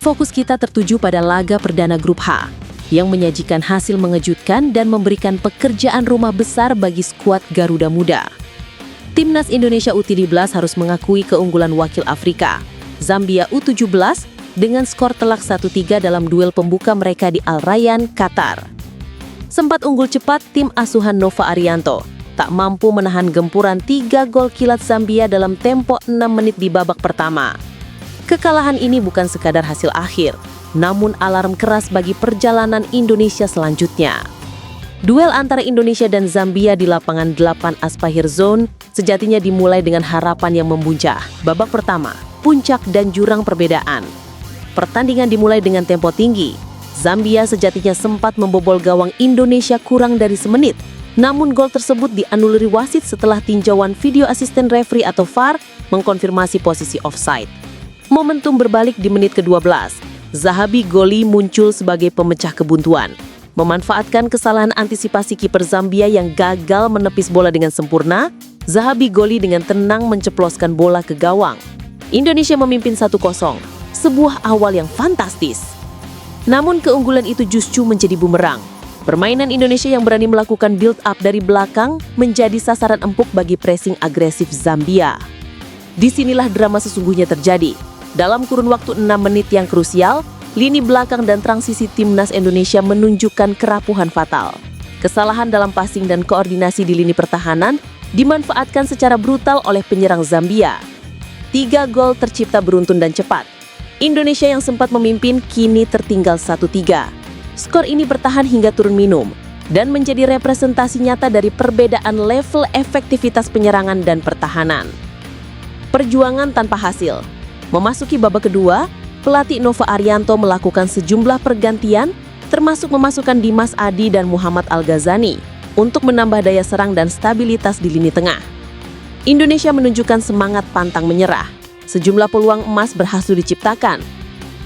Fokus kita tertuju pada laga perdana Grup H, yang menyajikan hasil mengejutkan dan memberikan pekerjaan rumah besar bagi skuad Garuda Muda. Timnas Indonesia U17 harus mengakui keunggulan wakil Afrika, Zambia U17, dengan skor telak 1-3 dalam duel pembuka mereka di Al Rayyan, Qatar. Sempat unggul cepat, tim asuhan Nova Arianto tak mampu menahan gempuran 3 gol kilat Zambia dalam tempo 6 menit di babak pertama. Kekalahan ini bukan sekadar hasil akhir, namun alarm keras bagi perjalanan Indonesia selanjutnya. Duel antara Indonesia dan Zambia di lapangan 8 Aspahir Zone sejatinya dimulai dengan harapan yang membuncah. Babak pertama, puncak dan jurang perbedaan. Pertandingan dimulai dengan tempo tinggi. Zambia sejatinya sempat membobol gawang Indonesia kurang dari semenit. Namun gol tersebut dianuluri wasit setelah tinjauan video asisten referee atau VAR mengkonfirmasi posisi offside. Momentum berbalik di menit ke-12. Zahabi Goli muncul sebagai pemecah kebuntuan. Memanfaatkan kesalahan antisipasi kiper Zambia yang gagal menepis bola dengan sempurna, Zahabi Goli dengan tenang menceploskan bola ke gawang. Indonesia memimpin 1-0, sebuah awal yang fantastis. Namun keunggulan itu justru menjadi bumerang. Permainan Indonesia yang berani melakukan build-up dari belakang menjadi sasaran empuk bagi pressing agresif Zambia. Disinilah drama sesungguhnya terjadi. Dalam kurun waktu 6 menit yang krusial, lini belakang dan transisi timnas Indonesia menunjukkan kerapuhan fatal. Kesalahan dalam passing dan koordinasi di lini pertahanan dimanfaatkan secara brutal oleh penyerang Zambia. 3 gol tercipta beruntun dan cepat. Indonesia yang sempat memimpin kini tertinggal 1-3. Skor ini bertahan hingga turun minum dan menjadi representasi nyata dari perbedaan level efektivitas penyerangan dan pertahanan. Perjuangan tanpa hasil. Memasuki babak kedua, pelatih Nova Arianto melakukan sejumlah pergantian, termasuk memasukkan Dimas Adi dan Muhammad Al-Ghazani untuk menambah daya serang dan stabilitas di lini tengah. Indonesia menunjukkan semangat pantang menyerah. Sejumlah peluang emas berhasil diciptakan.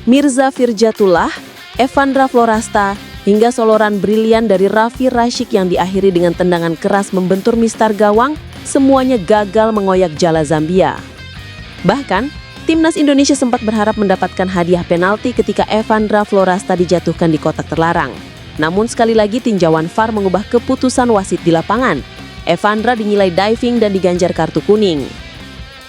Mirza Firjatullah, Evandra Florasta, hingga soloran brilian dari Raffi Rashik yang diakhiri dengan tendangan keras membentur mistar gawang, semuanya gagal mengoyak jala Zambia. Bahkan, timnas Indonesia sempat berharap mendapatkan hadiah penalti ketika Evandra Florasta dijatuhkan di kotak terlarang. Namun sekali lagi tinjauan VAR mengubah keputusan wasit di lapangan. Evandra dinilai diving dan diganjar kartu kuning.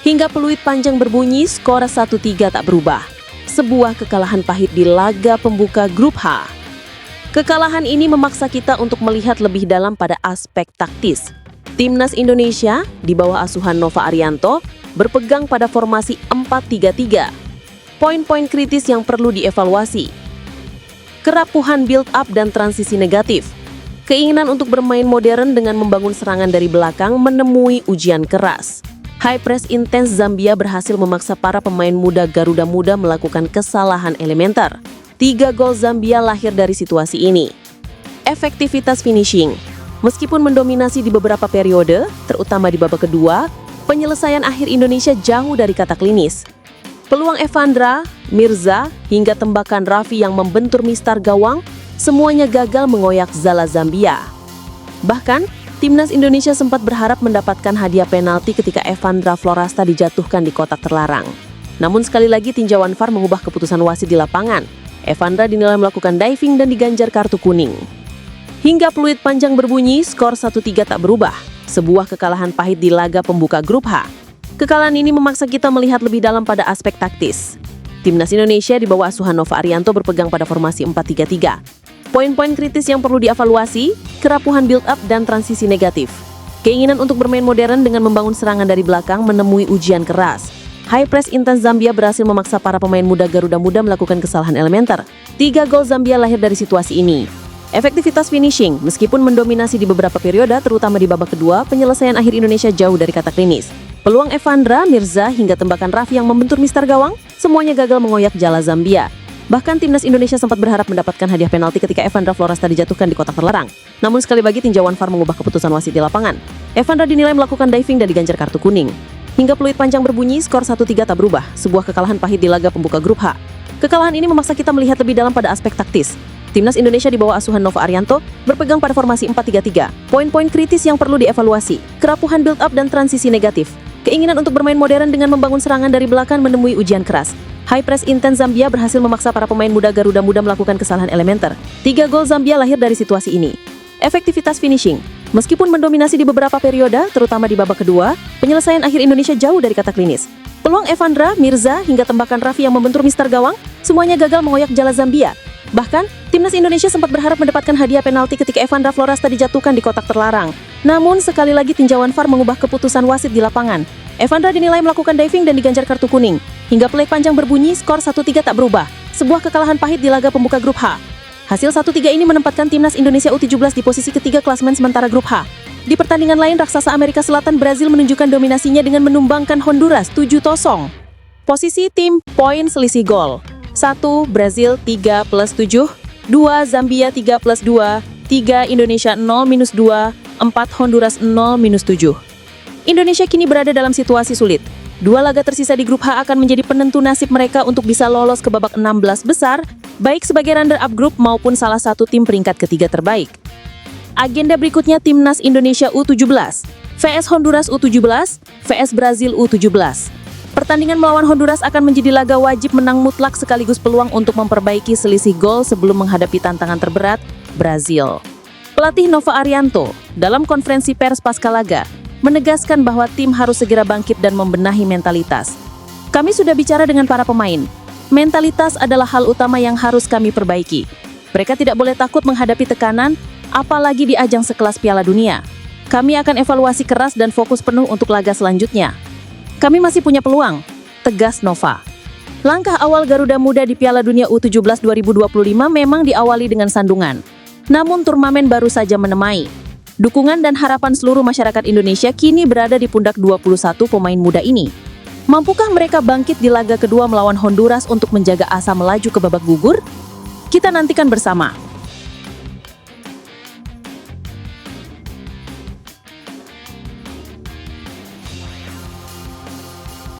Hingga peluit panjang berbunyi, skor 1-3 tak berubah. Sebuah kekalahan pahit di laga pembuka Grup H. Kekalahan ini memaksa kita untuk melihat lebih dalam pada aspek taktis. Timnas Indonesia di bawah asuhan Nova Arianto berpegang pada formasi 4-3-3. Poin-poin kritis yang perlu dievaluasi. Kerapuhan build-up dan transisi negatif. Keinginan untuk bermain modern dengan membangun serangan dari belakang menemui ujian keras. High press intens Zambia berhasil memaksa para pemain muda Garuda Muda melakukan kesalahan elementer. 3 gol Zambia lahir dari situasi ini. Efektivitas finishing. Meskipun mendominasi di beberapa periode, terutama di babak kedua, penyelesaian akhir Indonesia jauh dari kata klinis. Peluang Evandra, Mirza, hingga tembakan Raffi yang membentur mistar gawang, semuanya gagal mengoyak jala Zambia. Bahkan, timnas Indonesia sempat berharap mendapatkan hadiah penalti ketika Evandra Florasta dijatuhkan di kotak terlarang. Namun sekali lagi tinjauan VAR mengubah keputusan wasit di lapangan. Evandra dinilai melakukan diving dan diganjar kartu kuning. Hingga peluit panjang berbunyi, skor 1-3 tak berubah. Sebuah kekalahan pahit di laga pembuka Grup H. Kekalahan ini memaksa kita melihat lebih dalam pada aspek taktis. Timnas Indonesia di bawah asuhan Nova Arianto berpegang pada formasi 4-3-3. Poin-poin kritis yang perlu dievaluasi, kerapuhan build-up dan transisi negatif. Keinginan untuk bermain modern dengan membangun serangan dari belakang menemui ujian keras. High press intens Zambia berhasil memaksa para pemain muda Garuda Muda melakukan kesalahan elementer. 3 gol Zambia lahir dari situasi ini. Efektivitas finishing, meskipun mendominasi di beberapa periode, terutama di babak kedua, penyelesaian akhir Indonesia jauh dari kata klinis. Peluang Evandra, Mirza, hingga tembakan Raffi yang membentur mistar gawang, semuanya gagal mengoyak jala Zambia. Bahkan timnas Indonesia sempat berharap mendapatkan hadiah penalti ketika Evandra Florasta dijatuhkan di kotak terlarang. Namun sekali lagi tinjauan VAR mengubah keputusan wasit di lapangan. Evandra dinilai melakukan diving dan diganjar kartu kuning. Hingga peluit panjang berbunyi, skor 1-3 tak berubah. Sebuah kekalahan pahit di laga pembuka Grup H. Kekalahan ini memaksa kita melihat lebih dalam pada aspek taktis. Timnas Indonesia di bawah asuhan Nova Arianto berpegang pada formasi 4-3-3. Poin-poin kritis yang perlu dievaluasi. Kerapuhan build-up dan transisi negatif. Keinginan untuk bermain modern dengan membangun serangan dari belakang menemui ujian keras. High press intense Zambia berhasil memaksa para pemain muda Garuda Muda melakukan kesalahan elementer. 3 gol Zambia lahir dari situasi ini. Efektivitas finishing. Meskipun mendominasi di beberapa periode, terutama di babak kedua, penyelesaian akhir Indonesia jauh dari kata klinis. Peluang Evandra, Mirza, hingga tembakan Raffi yang membentur Mister Gawang, semuanya gagal mengoyak jala Zambia. Bahkan, timnas Indonesia sempat berharap mendapatkan hadiah penalti ketika Evandra Florasta dijatuhkan di kotak terlarang. Namun, sekali lagi tinjauan VAR mengubah keputusan wasit di lapangan. Evandra dinilai melakukan diving dan diganjar kartu kuning. Hingga play panjang berbunyi, skor 1-3 tak berubah. Sebuah kekalahan pahit di laga pembuka grup H. Hasil 1-3 ini menempatkan timnas Indonesia U17 di posisi ketiga klasemen sementara grup H. Di pertandingan lain, raksasa Amerika Selatan Brazil menunjukkan dominasinya dengan menumbangkan Honduras 7-0. Posisi tim, poin selisih gol. 1. Brazil 3+7, 2. Zambia 3+2, 3. Indonesia 0-2, 4. Honduras 0-7. Indonesia kini berada dalam situasi sulit. 2 laga tersisa di grup H akan menjadi penentu nasib mereka untuk bisa lolos ke babak 16 besar, baik sebagai runner-up grup maupun salah satu tim peringkat ketiga terbaik. Agenda berikutnya timnas Indonesia U17, vs Honduras U17, vs Brazil U17. Pertandingan melawan Honduras akan menjadi laga wajib menang mutlak sekaligus peluang untuk memperbaiki selisih gol sebelum menghadapi tantangan terberat, Brazil. Pelatih Nova Arianto, dalam konferensi pers pasca laga, menegaskan bahwa tim harus segera bangkit dan membenahi mentalitas. Kami sudah bicara dengan para pemain. Mentalitas adalah hal utama yang harus kami perbaiki. Mereka tidak boleh takut menghadapi tekanan, apalagi di ajang sekelas Piala Dunia. Kami akan evaluasi keras dan fokus penuh untuk laga selanjutnya. Kami masih punya peluang, tegas Nova. Langkah awal Garuda Muda di Piala Dunia U17 2025 memang diawali dengan sandungan. Namun turnamen baru saja menemai. Dukungan dan harapan seluruh masyarakat Indonesia kini berada di pundak 21 pemain muda ini. Mampukah mereka bangkit di laga kedua melawan Honduras untuk menjaga asa melaju ke babak gugur? Kita nantikan bersama.